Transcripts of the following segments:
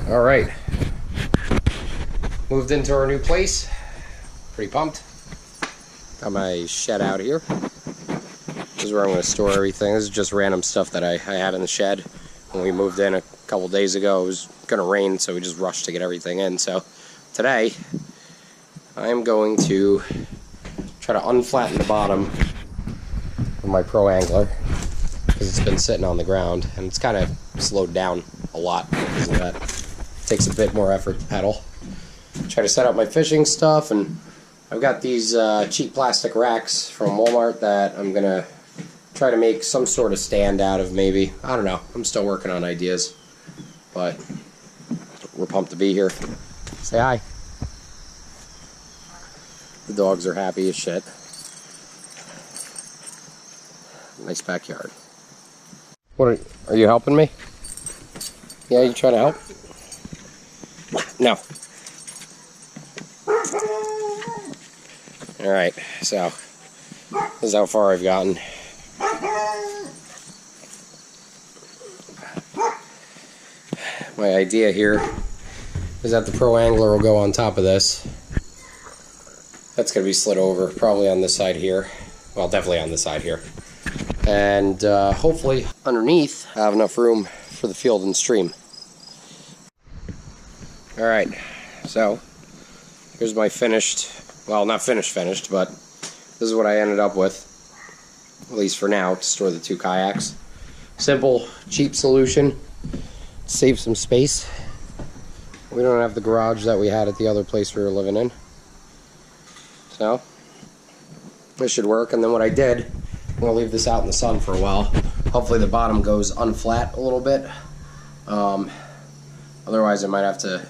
All right, moved into our new place. Pretty pumped. Got my shed out here. This is where I'm going to store everything. This is just random stuff that I had in the shed when we moved in a couple days ago. It was going to rain, so we just rushed to get everything in. So today, I'm going to try to unflatten the bottom of my Pro Angler because it's been sitting on the ground and it's kind of slowed down a lot because of that. Takes a bit more effort to pedal. Try to set up my fishing stuff, and I've got these cheap plastic racks from Walmart that I'm gonna try to make some sort of stand out of. Maybe, I don't know, I'm still working on ideas, but we're pumped to be here. Say hi. The dogs are happy as shit. Nice backyard. What are you helping me? Yeah, you trying to help? No. Alright, so this is how far I've gotten. My idea here is that the Pro Angler will go on top of this. That's going to be slid over, probably on this side here. Well, definitely on this side here. And hopefully underneath I have enough room for the field and stream. Alright, so here's my finished, well, not finished, but this is what I ended up with, at least for now, to store the 2 kayaks. Simple, cheap solution, save some space. We don't have the garage that we had at the other place we were living in. So, this should work. And then what I did, I'm going to leave this out in the sun for a while. Hopefully the bottom goes unflat a little bit. Otherwise I might have to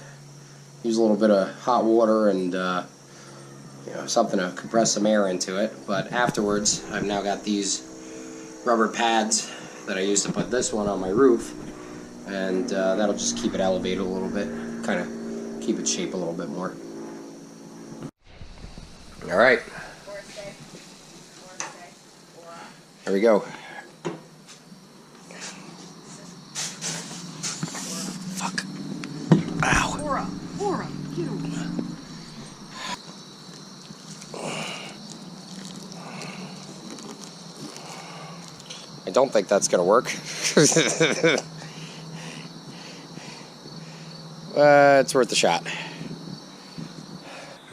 use a little bit of hot water and you know, something to compress some air into it. But afterwards, I've now got these rubber pads that I used to put this one on my roof, and that'll just keep it elevated a little bit, kind of keep its shape a little bit more. All right, there we go. Fuck. Ow. I don't think that's gonna work. It's worth a shot.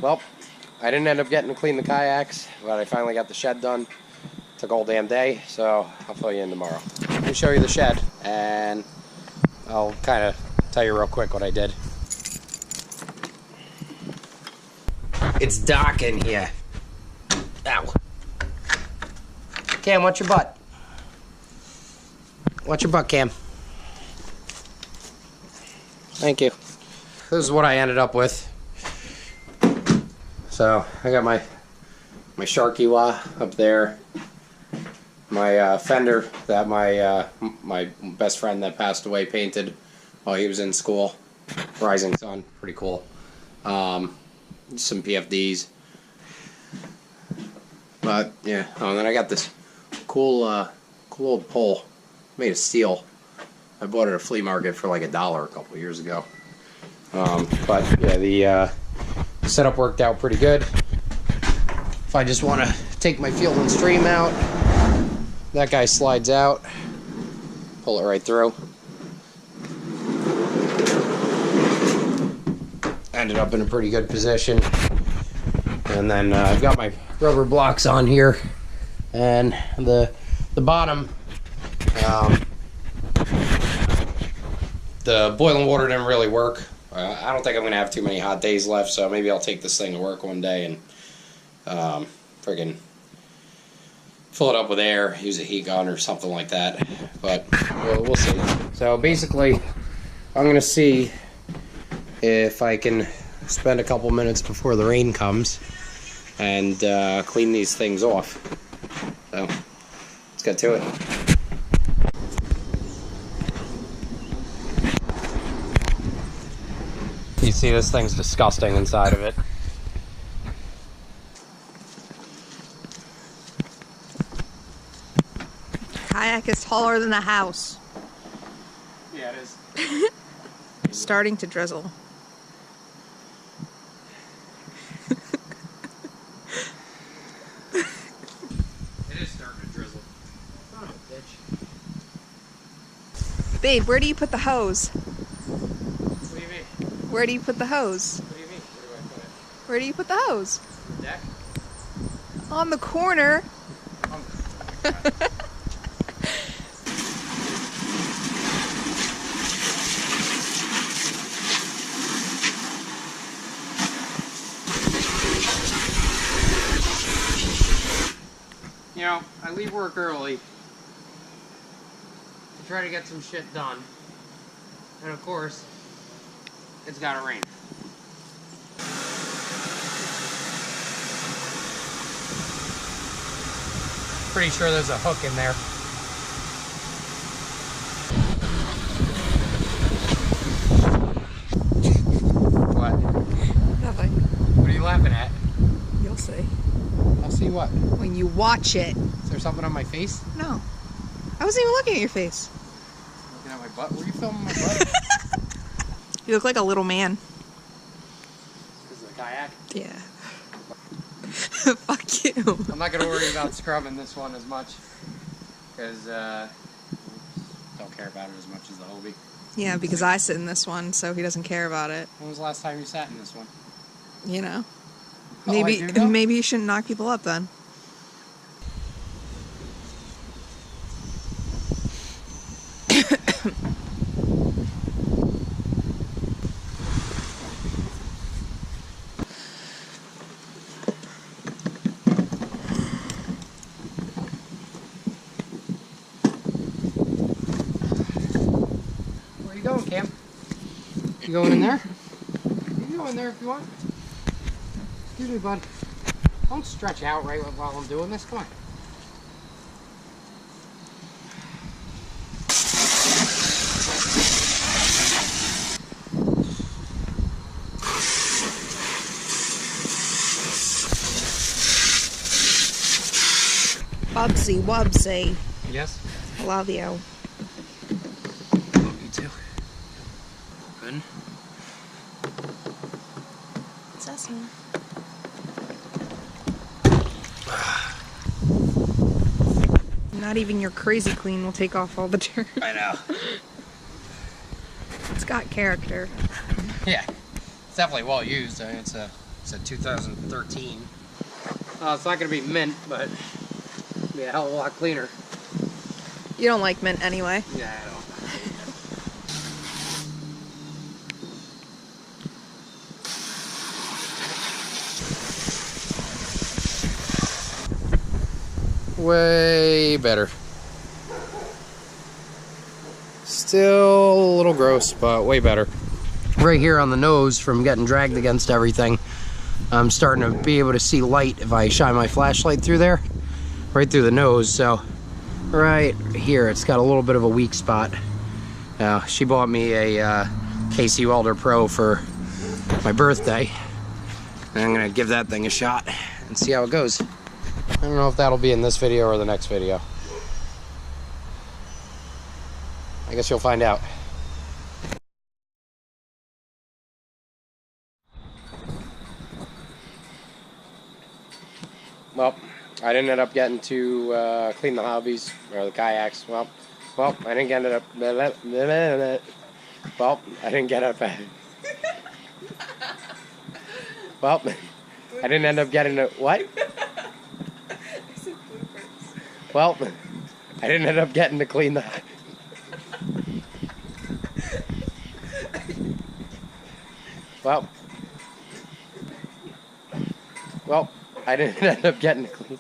Well, I didn't end up getting to clean the kayaks, but I finally got the shed done. Took all damn day, so I'll fill you in tomorrow. Let me show you the shed, and I'll kind of tell you real quick what I did. It's dark in here. Ow. Cam, watch your butt. Watch your butt, Cam. Thank you. This is what I ended up with. So I got my Sharky-Wah up there. My fender that my best friend that passed away painted while he was in school. Rising Sun, pretty cool. Some PFDs. But yeah, oh, and then I got this cool old pole made of steel. I bought it at a flea market for like $1 a couple of years ago. But yeah, the setup worked out pretty good. If I just want to take my field and stream out, that guy slides out, pull it right through. Ended up in a pretty good position. And then I've got my rubber blocks on here, and the bottom, the boiling water didn't really work. I don't think I'm gonna have too many hot days left, so maybe I'll take this thing to work one day and friggin' fill it up with air, use a heat gun or something like that. But we'll see. So basically, I'm gonna see if I can spend a couple minutes before the rain comes and clean these things off. So let's get to it. You see, this thing's disgusting inside of it. Kayak is taller than a house. Yeah, it is. starting to drizzle. It is starting to drizzle. Son of a bitch. Babe, where do you put the hose? What do you mean? Where do you put the hose? What do you mean? Where do I put it? Where do you put the hose? The deck? On the corner. You know, I leave work early to try to get some shit done. And of course, it's gotta rain. Pretty sure there's a hook in there. What? Nothing. What are you laughing at? You'll see. I'll see what? When you watch it. Is there something on my face? No. I wasn't even looking at your face. Looking at my butt? Were you filming my butt? You look like a little man. This is a kayak? Yeah. Fuck you. I'm not gonna worry about scrubbing this one as much. Because, don't care about it as much as the Hobie. Yeah, because I sit in this one, so he doesn't care about it. When was the last time you sat in this one? You know? Oh, I Maybe do know? maybe you shouldn't knock people up then. Where are you going, Cam? You going in there? You can go in there if you want. Excuse me, bud. Don't stretch out right while I'm doing this. Come on. Bubsy Wubsy. Yes? Love you. Love you too. Open. Sesame. Not even your crazy clean will take off all the dirt. I know. It's got character. Yeah. It's definitely well used. I mean, it's a 2013. It's not going to be mint, but it'll be a hell of a lot cleaner. You don't like mint anyway. Yeah, I don't. Way better. Still a little gross, but way better. Right here on the nose from getting dragged against everything, I'm starting to be able to see light if I shine my flashlight through there. Right through the nose, so right here it's got a little bit of a weak spot. She bought me a Casey Welder Pro for my birthday. And I'm gonna give that thing a shot and see how it goes. I don't know if that'll be in this video or the next video. I guess you'll find out. Well, I didn't end up getting to clean the hobbies or the kayaks. Well, I didn't get it up. Well, I didn't get up. Well, I didn't end up getting it. What? Well, I didn't end up getting to clean the. Well, I didn't end up getting to clean.